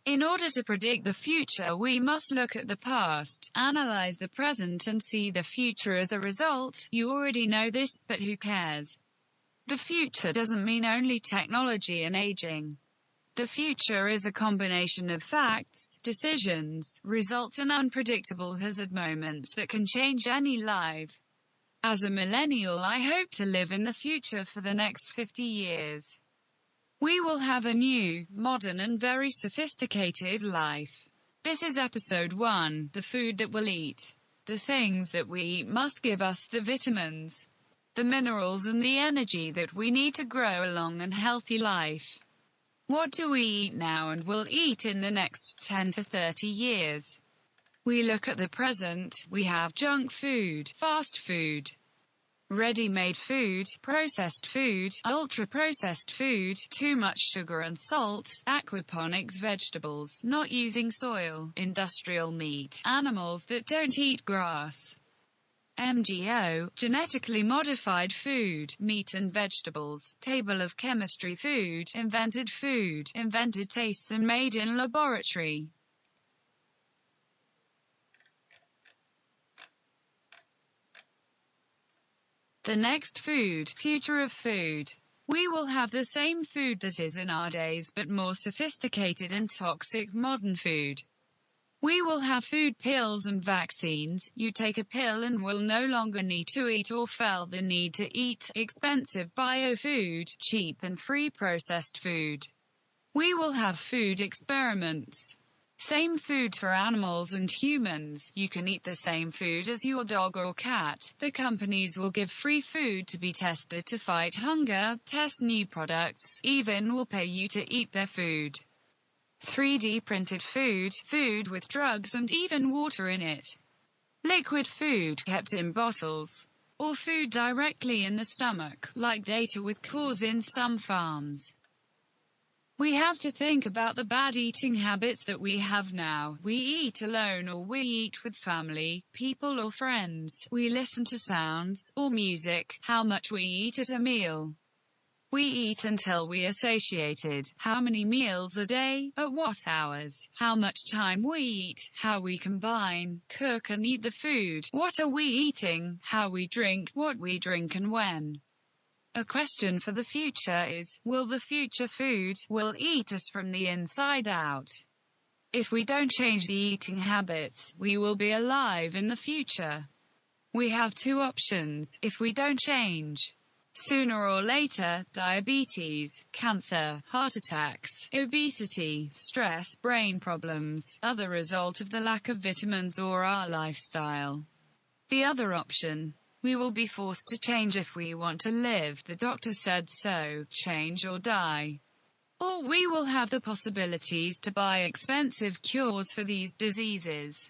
In order to predict the future, we must look at the past, analyze the present, and see the future as a result. You already know this, but who cares? The future doesn't mean only technology and aging. The future is a combination of facts, decisions, results, and unpredictable hazard moments that can change any life. As a millennial, I hope to live in the future for the next 50 years. We will have a new, modern, and very sophisticated life. This is episode 1, the food that we'll eat. The things that we eat must give us the vitamins, the minerals, and the energy that we need to grow a long and healthy life. What do we eat now and will eat in the next 10 to 30 years? We look at the present. We have junk food, fast food, ready-made food, processed food, ultra-processed food, too much sugar and salt, aquaponics vegetables, not using soil, industrial meat, animals that don't eat grass, MGO, genetically modified food, meat and vegetables, table of chemistry food, invented tastes and made in laboratory. The next food, future of food. We will have the same food that is in our days, but more sophisticated and toxic modern food. We will have food pills and vaccines. You take a pill and will no longer need to eat or feel the need to eat expensive bio-food, cheap and free processed food. We will have food experiments. Same food for animals and humans. You can eat the same food as your dog or cat. The companies will give free food to be tested to fight hunger, test new products, even will pay you to eat their food. 3D printed food, food with drugs and even water in it. Liquid food kept in bottles. Or food directly in the stomach, like data with cause in some farms. We have to think about the bad eating habits that we have now. We eat alone or we eat with family, people or friends. We listen to sounds, or music. How much we eat at a meal. We eat until we are satiated. How many meals a day? At what hours? How much time we eat? How we combine, cook and eat the food. What are we eating? How we drink, what we drink and when. A question for the future is, will the future food will eat us from the inside out? If we don't change the eating habits, we will be alive in the future. We have two options, if we don't change. Sooner or later, diabetes, cancer, heart attacks, obesity, stress, brain problems, are the result of the lack of vitamins or our lifestyle. The other option, we will be forced to change if we want to live. The doctor said so, change or die. Or we will have the possibilities to buy expensive cures for these diseases.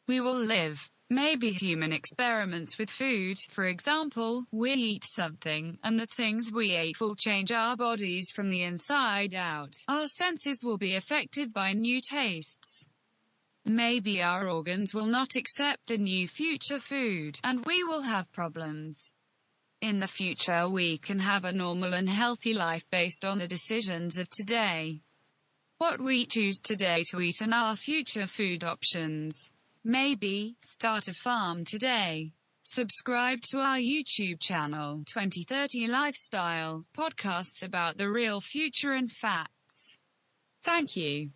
We will live. Maybe human experiments with food. For example, we eat something, and the things we ate will change our bodies from the inside out. Our senses will be affected by new tastes. Maybe our organs will not accept the new future food, and we will have problems. In the future we can have a normal and healthy life based on the decisions of today. What we choose today to eat and our future food options. Maybe, start a farm today. Subscribe to our YouTube channel, 2030 Lifestyle, podcasts about the real future and facts. Thank you.